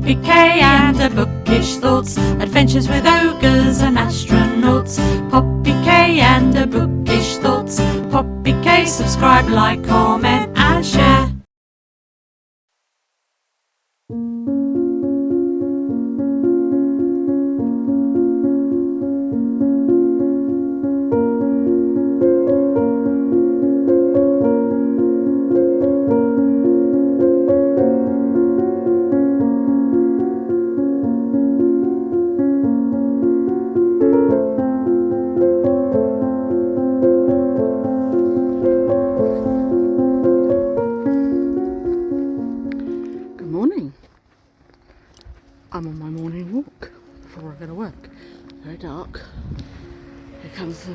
Poppy K and her bookish thoughts, adventures with ogres and astronauts. Poppy K and her bookish thoughts. Poppy K, subscribe, like, comment and share. I'm on my morning walk before I go to work. Very dark. Here comes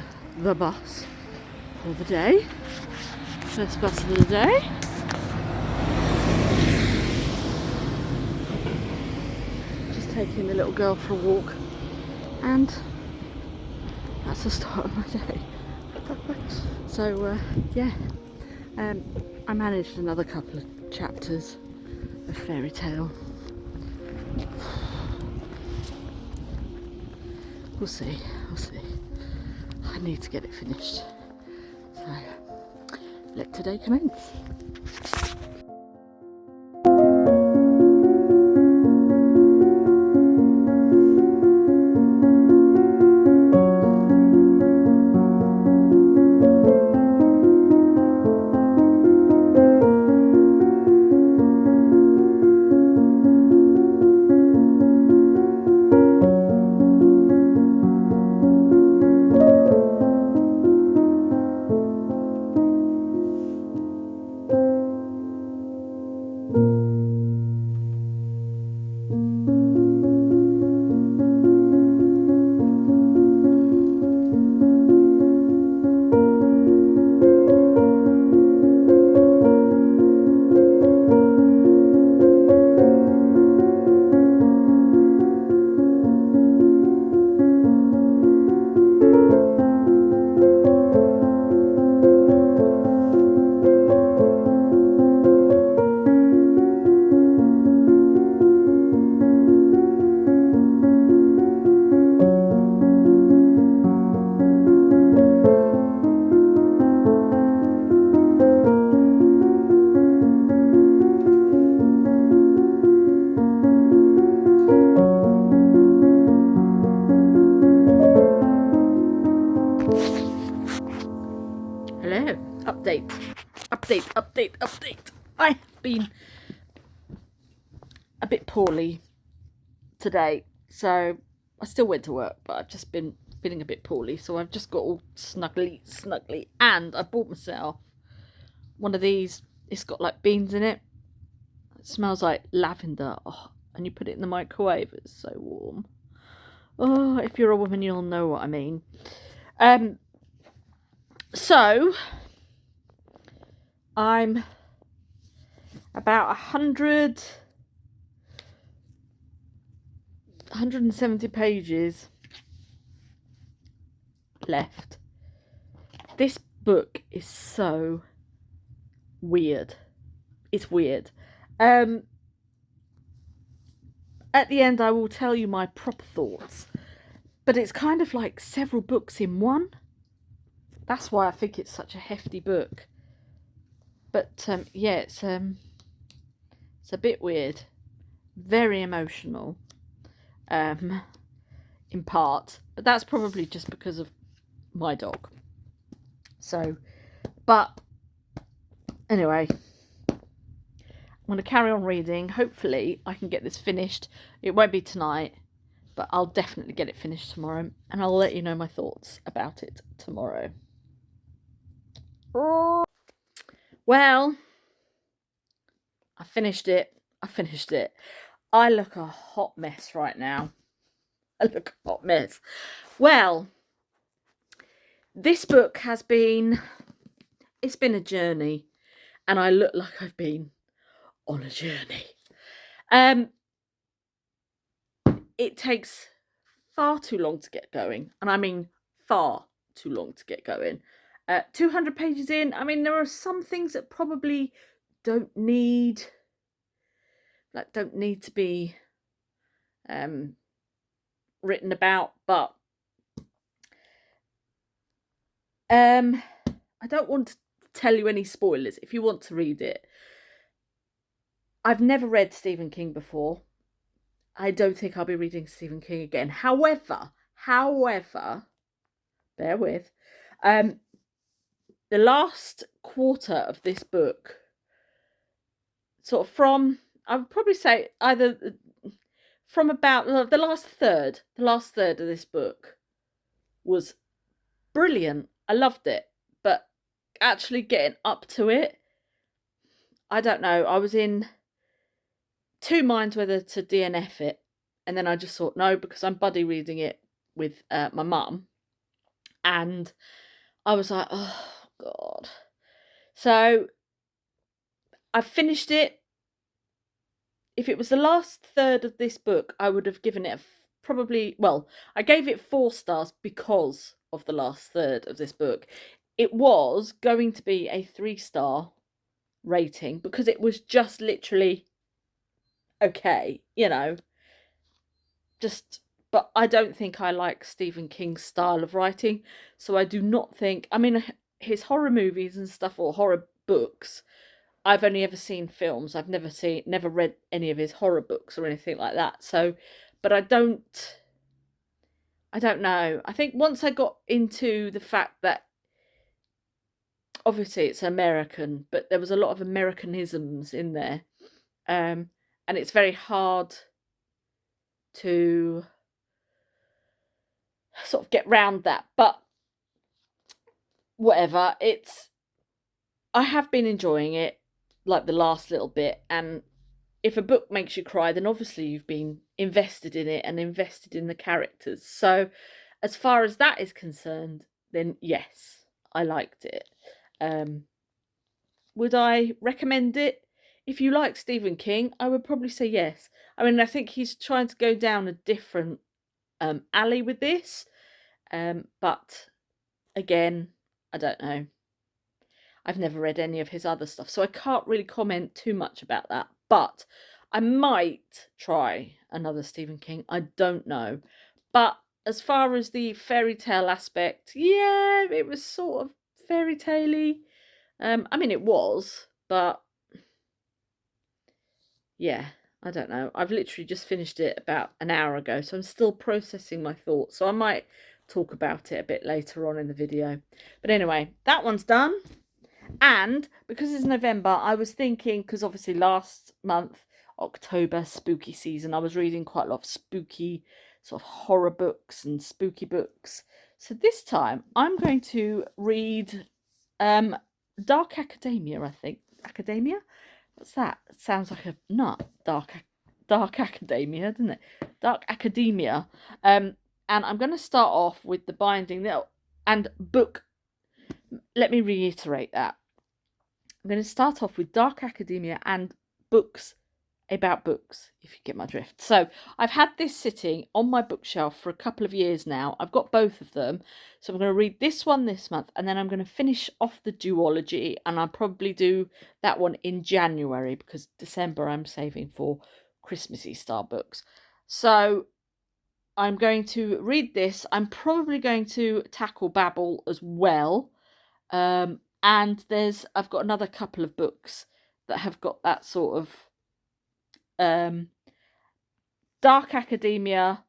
the bus for the day. First bus of the day. Just taking the little girl for a walk, and that's the start of my day. So yeah, I managed another couple of chapters of Fairy Tale. We'll see. I need to get it finished. So let today commence. Hello, update. I have been a bit poorly today, so I still went to work, but I've just been feeling a bit poorly, so I've just got all snuggly, and I bought myself one of these. It's got like beans in it. It smells like lavender. Oh, and you put it in the microwave. It's so warm. Oh, if you're a woman, you'll know what I mean. So I'm about 170 pages left. This book is so weird. It's weird. At the end, I will tell you my proper thoughts, but it's kind of like several books in one. That's why I think it's such a hefty book. But yeah, it's a bit weird, very emotional, in part. But that's probably just because of my dog. So, but anyway, I'm going to carry on reading. Hopefully, I can get this finished. It won't be tonight, but I'll definitely get it finished tomorrow, and I'll let you know my thoughts about it tomorrow. Well, I finished it. I look a hot mess right now. Well, this book it's been a journey, and I look like I've been on a journey. It takes far too long to get going, and I mean far too long to get going. 200 pages in, I mean, there are some things that probably don't need to be written about, but I don't want to tell you any spoilers if you want to read it. I've never read Stephen King before. I don't think I'll be reading Stephen King again. However, bear with, the last quarter of this book, sort of from, I would probably say either from about the last third of this book was brilliant. I loved it, but actually getting up to it, I don't know. I was in two minds whether to DNF it, and then I just thought no, because I'm buddy reading it with my mum, and I was like, oh God. So I finished it. If it was the last third of this book, I would have given it probably, well, I gave it 4 stars because of the last third of this book. It was going to be a 3-star rating because it was just literally okay, you know, just, but I don't think I like Stephen King's style of writing, so I do not think, I mean, his horror movies and stuff, or horror books, I've only ever seen films. I've never read any of his horror books or anything like that. So, but I don't know. I think once I got into the fact that obviously it's American, but there was a lot of Americanisms in there. And it's very hard to sort of get round that. But whatever, I have been enjoying it, like the last little bit, and if a book makes you cry, then obviously you've been invested in it and invested in the characters. So as far as that is concerned, then yes, I liked it. Would I recommend it? If you like Stephen King, I would probably say yes. I mean, I think he's trying to go down a different alley with this. But again, I don't know. I've never read any of his other stuff, so I can't really comment too much about that. But I might try another Stephen King. I don't know. But as far as the fairy tale aspect, yeah, it was sort of fairy tale-y. I mean, it was, but yeah, I don't know. I've literally just finished it about an hour ago, so I'm still processing my thoughts. So I might talk about it a bit later on in the video. But anyway, that one's done. And because it's November, I was thinking, because obviously last month, October, spooky season, I was reading quite a lot of spooky sort of horror books and spooky books. So this time I'm going to read Dark Academia, I think. Academia? What's that? It sounds like a nut. Dark Academia, doesn't it? Dark Academia. And I'm going to start off with the binding and book. Let me reiterate that. I'm going to start off with Dark Academia and books about books, if you get my drift. So I've had this sitting on my bookshelf for a couple of years now. I've got both of them. So I'm going to read this one this month, and then I'm going to finish off the duology, and I'll probably do that one in January, because December I'm saving for Christmassy style books. So I'm going to read this. I'm probably going to tackle Babel as well. And I've got another couple of books that have got that sort of Dark Academia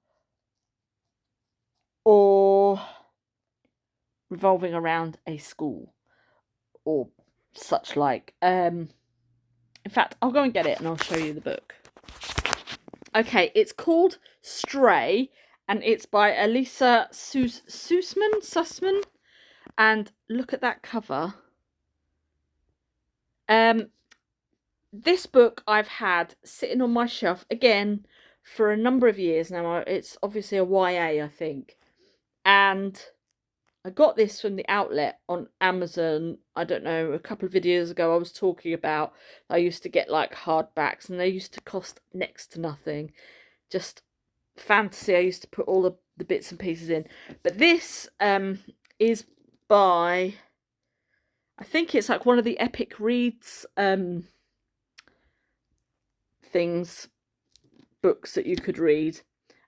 or revolving around a school or such like. In fact, I'll go and get it and I'll show you the book. Okay, it's called Stray, and it's by Elisa Sussman. And look at that cover. This book I've had sitting on my shelf again for a number of years now. It's obviously a YA, I think. And I got this from the outlet on Amazon. I don't know, a couple of videos ago I was talking about I used to get like hardbacks and they used to cost next to nothing. Just fantasy. I used to put all the bits and pieces in. But this is by, I think it's like one of the Epic Reads things, books that you could read.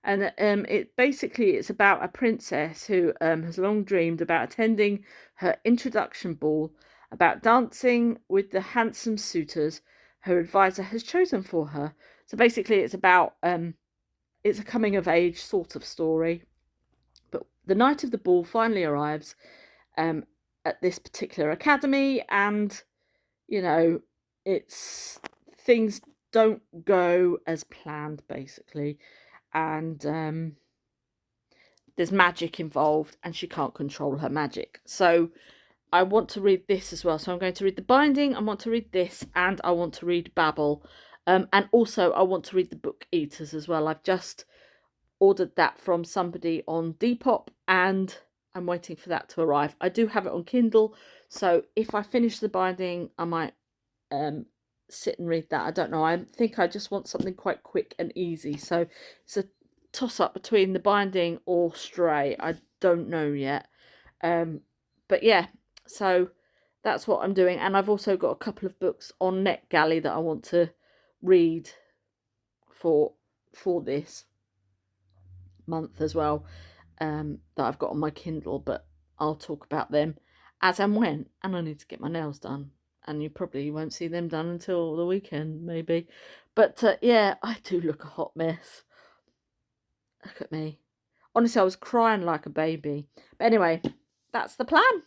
And it's about a princess who has long dreamed about attending her introduction ball, about dancing with the handsome suitors her advisor has chosen for her. So basically, it's about it's a coming of age sort of story. But the night of the ball finally arrives at this particular academy, and you know, it's things don't go as planned basically, and there's magic involved and she can't control her magic. So I want to read this as well. So I'm going to read the binding, I want to read this, and I want to read Babel. And also I want to read the Book Eaters as well. I've just ordered that from somebody on Depop and I'm waiting for that to arrive. I do have it on Kindle, so if I finish the binding I might sit and read that. I don't know, I think I just want something quite quick and easy, so it's a toss up between the binding or Stray. I don't know yet, but yeah, so that's what I'm doing. And I've also got a couple of books on NetGalley that I want to read for this month as well, that I've got on my Kindle, but I'll talk about them as and when. And I need to get my nails done, and you probably won't see them done until the weekend maybe. But yeah, I do look a hot mess. Look at me. Honestly, I was crying like a baby. But anyway, that's the plan.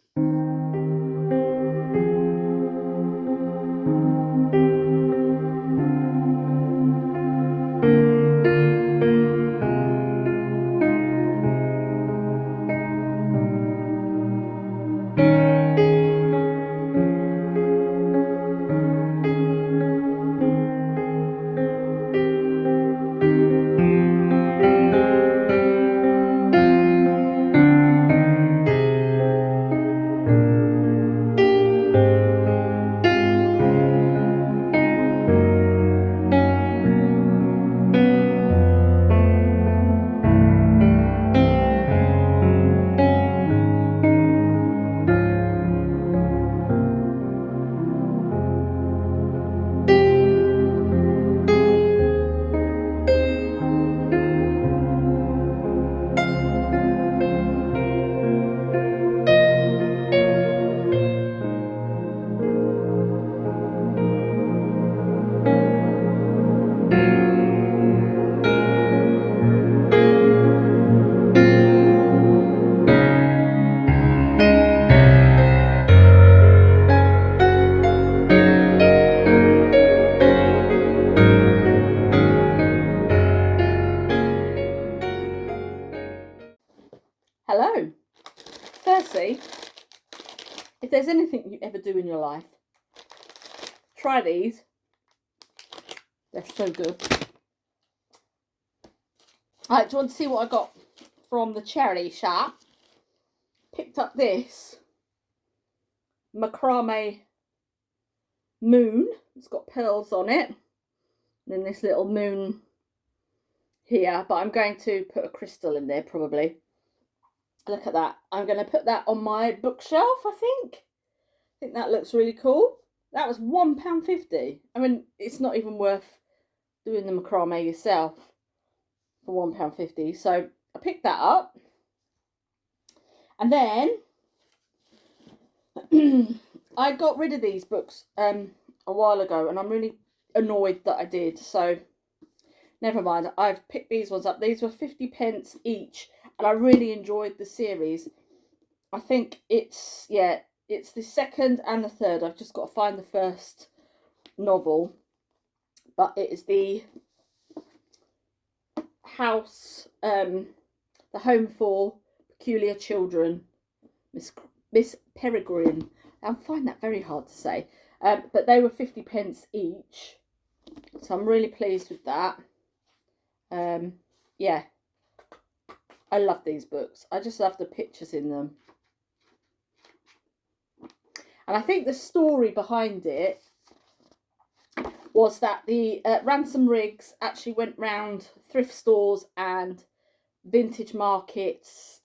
Hello. Firstly, if there's anything you ever do in your life, try these. They're so good. Alright, do you want to see what I got from the charity shop? Picked up this macrame moon. It's got pearls on it. And then this little moon here. But I'm going to put a crystal in there probably. Look at that. I'm going to put that on my bookshelf, I think. I think that looks really cool. That was £1.50. I mean, it's not even worth doing the macrame yourself for £1.50. So I picked that up. And then I got rid of these books a while ago, and I'm really annoyed that I did. So never mind. I've picked these ones up. These were 50p each. And I really enjoyed the series. I think it's the second and the third. I've just got to find the first novel. But it is the house, the home for peculiar children, Miss Peregrine. I find that very hard to say. But they were 50p each. So I'm really pleased with that. Yeah. I love these books. I just love the pictures in them. And I think the story behind it was that the Ransom Riggs actually went round thrift stores and vintage markets,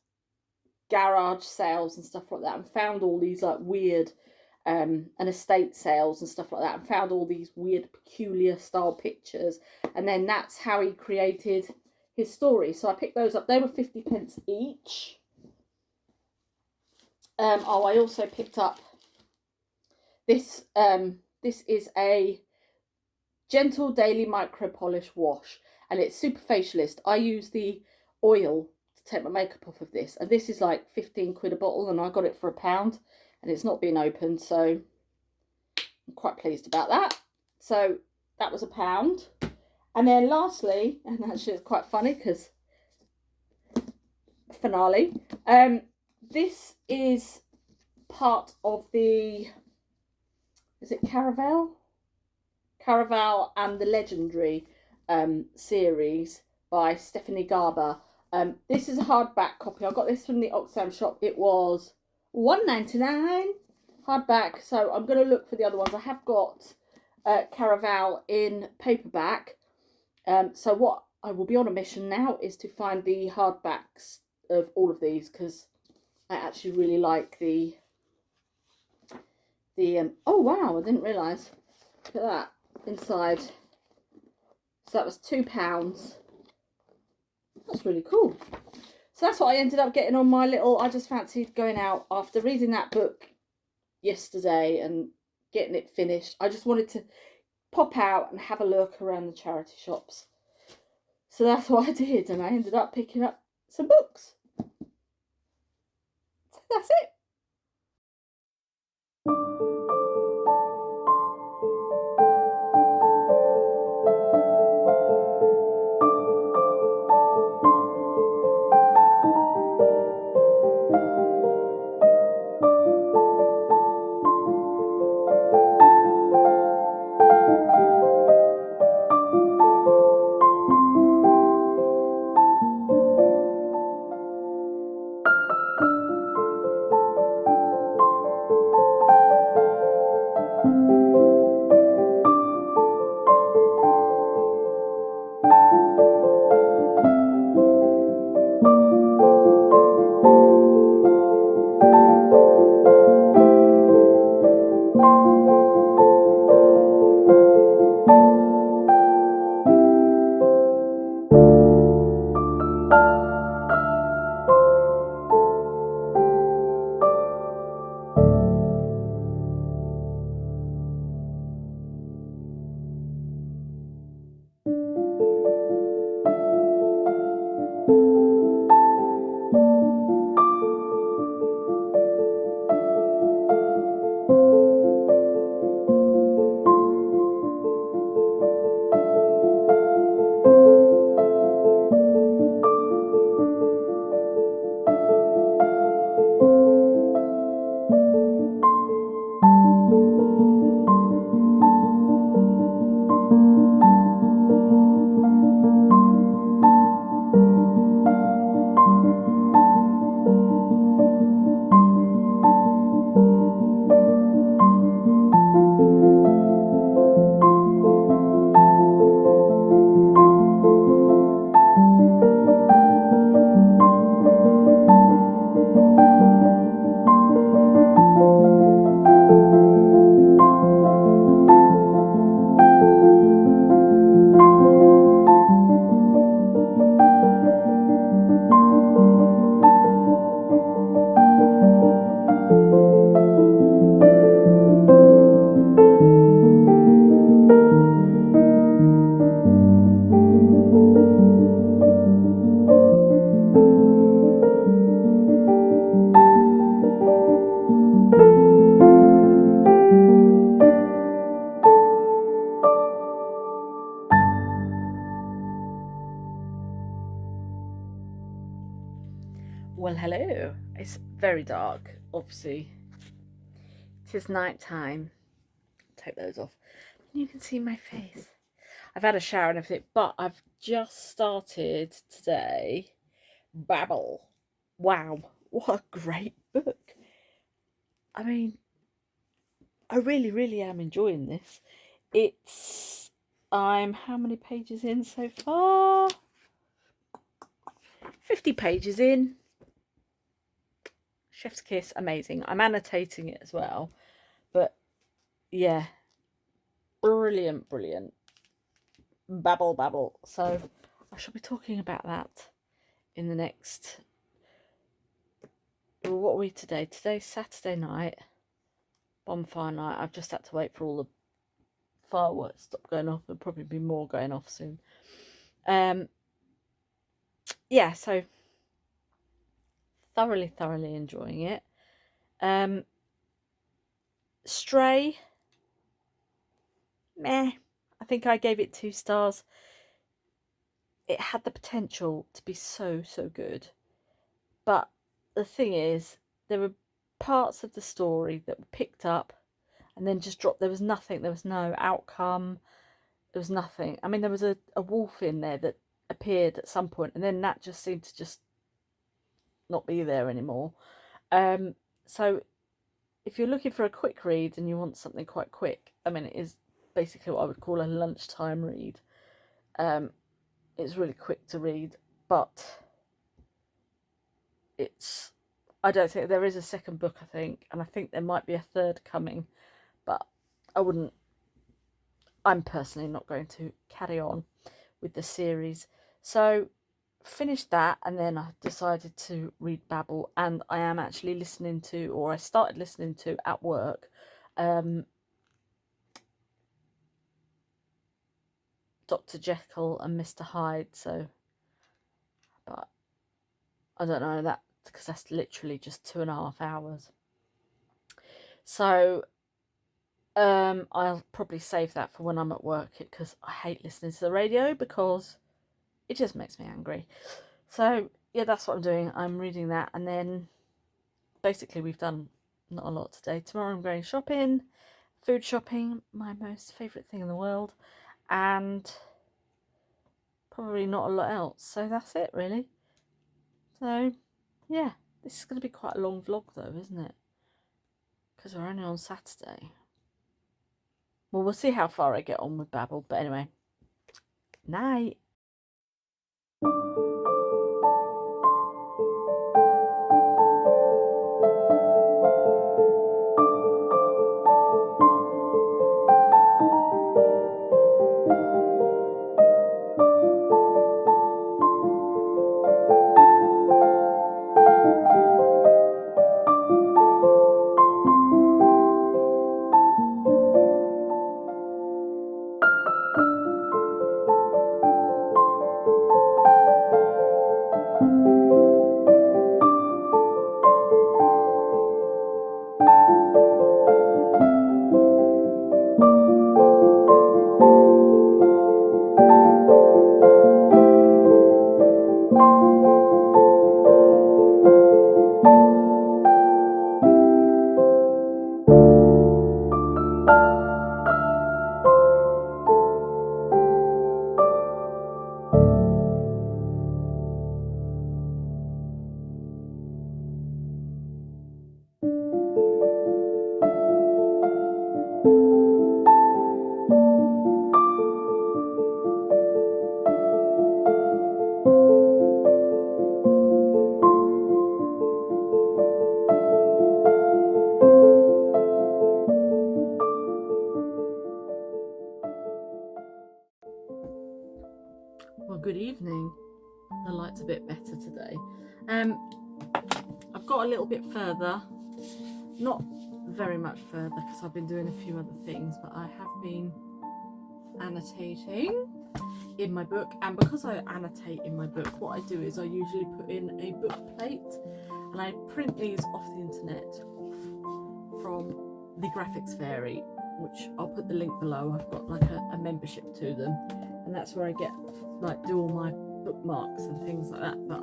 garage sales and stuff like that, and found all these like weird and estate sales and stuff like that, and found all these weird, peculiar style pictures. And then that's how he created his story. So I picked those up. They were 50p each. Oh, I also picked up this. This is a Gentle Daily Micro Polish Wash, and it's super facialist. I use the oil to take my makeup off of this, and this is like 15 quid a bottle, and I got it for £1, and it's not been opened, so I'm quite pleased about that. So that was £1. And then lastly, and actually it's quite funny because finale, this is part of the, is it Caraval and the Legendary series by Stephanie Garber. This is a hardback copy. I got this from the Oxfam shop. It was £1.99 hardback. So I'm going to look for the other ones. I have got Caraval in paperback. So what I will be on a mission now is to find the hardbacks of all of these, because I actually really like the oh wow, I didn't realise. Look at that inside. So that was £2. That's really cool. So that's what I ended up getting on my little, I just fancied going out after reading that book yesterday and getting it finished. I just wanted to pop out and have a look around the charity shops. So that's what I did, and I ended up picking up some books. So that's it. Well, hello. It's very dark, obviously. It is night time. Take those off. You can see my face. I've had a shower and everything, but I've just started today Babel. Wow, what a great book. I mean, I really, really am enjoying this. I'm how many pages in so far? 50 pages in. Chef's kiss, amazing. I'm annotating it as well, but yeah, brilliant, brilliant. Babble. So I shall be talking about that in the next. What are we today? Today's Saturday night, bonfire night. I've just had to wait for all the fireworks to stop going off. There'll probably be more going off soon. Yeah, so thoroughly enjoying it. Stray, meh. I think I gave it 2 stars. It had the potential to be so good, but the thing is, there were parts of the story that were picked up and then just dropped. There was nothing. There was no outcome. There was nothing. I mean, there was a wolf in there that appeared at some point, and then that just seemed to just not be there anymore. So if you're looking for a quick read and you want something quite quick, I mean, it is basically what I would call a lunchtime read. It's really quick to read, but I don't think there is a second book, I think, and I think there might be a third coming, but I'm personally not going to carry on with the series. So finished that, and then I decided to read Babel, and I am actually listening to, or I started listening to at work, Dr. Jekyll and Mr. Hyde. So, but I don't know that, because that's literally just 2.5 hours. So I'll probably save that for when I'm at work, because I hate listening to the radio because it just makes me angry. So yeah, that's what I'm doing. I'm reading that, and then basically we've done not a lot today. Tomorrow I'm going shopping, food shopping, my most favourite thing in the world, and probably not a lot else. So that's it really. So yeah, this is going to be quite a long vlog though, isn't it? Because we're only on Saturday. Well, we'll see how far I get on with Babel. But anyway, night. Well, good evening. The light's a bit better today. I've got a little bit further, not very much further, because I've been doing a few other things, but I have been annotating in my book. And because I annotate in my book, what I do is I usually put in a book plate, and I print these off the internet from the Graphics Fairy, which I'll put the link below. I've got like a membership to them, and that's where I get do all my bookmarks and things like that. But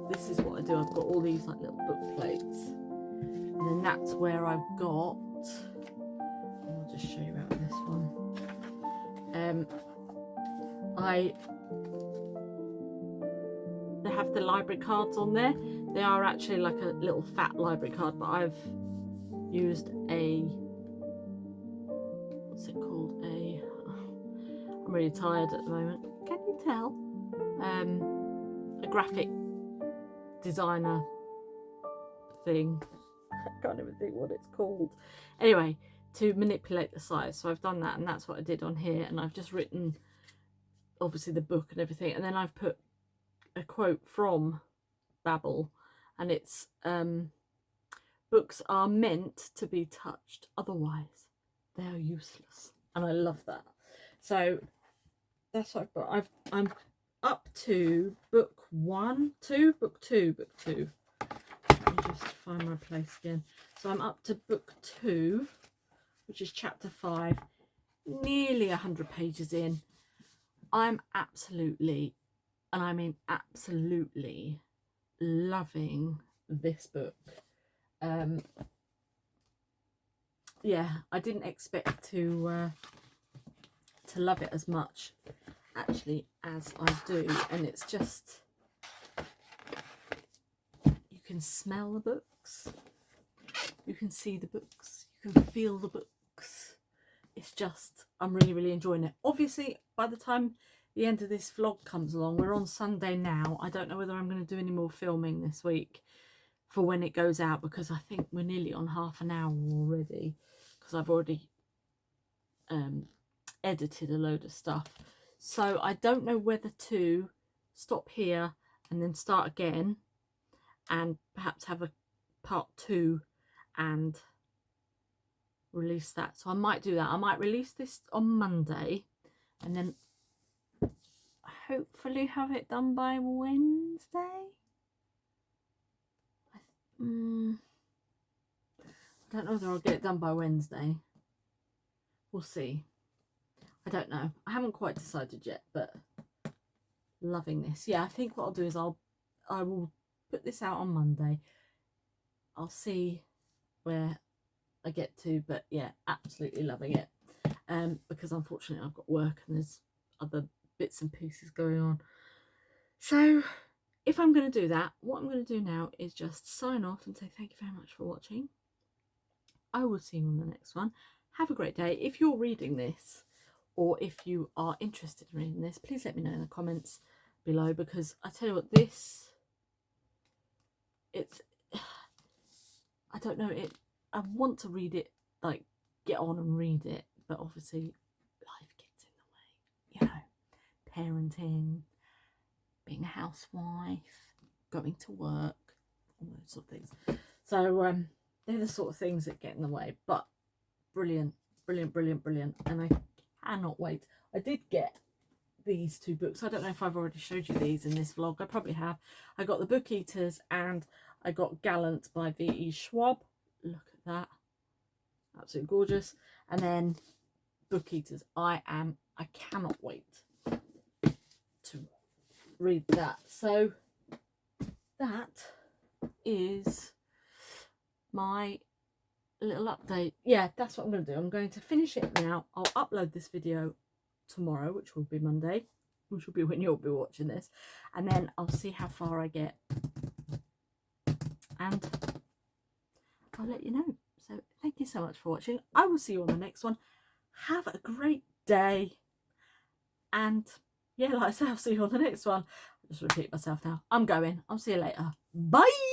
this is what I do. I've got all these like little book plates, and then that's where I've got, I'll just show you out this one. They have the library cards on there. They are actually like a little fat library card, but I've used what's it called? I'm really tired at the moment. Can you tell? A graphic designer thing. I can't even think what it's called. Anyway, to manipulate the size. So I've done that, and that's what I did on here. And I've just written obviously the book and everything, and then I've put a quote from Babbel, and it's books are meant to be touched, otherwise they're useless. And I love that. So that's what I've got. I'm up to book two. Let me just find my place again. So I'm up to book 2, which is chapter 5, nearly 100 pages in. I'm absolutely, and I mean absolutely, loving this book. Yeah, I didn't expect to love it as much actually as I do, and it's just, you can smell the books, you can see the books, you can feel the books. It's just, I'm really enjoying it. Obviously by the time the end of this vlog comes along, we're on Sunday now. I don't know whether I'm going to do any more filming this week for when it goes out, because I think we're nearly on half an hour already, because I've already edited a load of stuff. So I don't know whether to stop here and then start again and perhaps have a part 2 and release that. So I might do that. I might release this on Monday and then hopefully have it done by Wednesday. I don't know whether I'll get it done by Wednesday. We'll see. I don't know. I haven't quite decided yet, but loving this. Yeah, I think what I'll do is I will put this out on Monday. I'll see where I get to, but yeah, absolutely loving it. Because unfortunately I've got work and there's other bits and pieces going on. So if I'm going to do that, what I'm going to do now is just sign off and say thank you very much for watching. I will see you on the next one. Have a great day. If you're reading this, or if you are interested in reading this, please let me know in the comments below, because I tell you what, this, it's, I don't know, I want to read it, like get on and read it, but obviously life gets in the way, you know, parenting, being a housewife, going to work, all those sort of things. So they're the sort of things that get in the way, but brilliant, and I cannot wait. I did get these 2 books. I don't know if I've already showed you these in this vlog. I probably have. I got The Book Eaters and I got Gallant by V.E. Schwab. Look at that, absolutely gorgeous. And then Book Eaters. I cannot wait to read that. So that is my little update. Yeah, that's what I'm going to do. I'm going to finish it now. I'll upload this video tomorrow, which will be Monday, which will be when you'll be watching this, and then I'll see how far I get and I'll let you know. So thank you so much for watching. I will see you on the next one. Have a great day, and yeah, like I say, I'll see you on the next one. I'll just repeat myself now. I'm going. I'll see you later. Bye.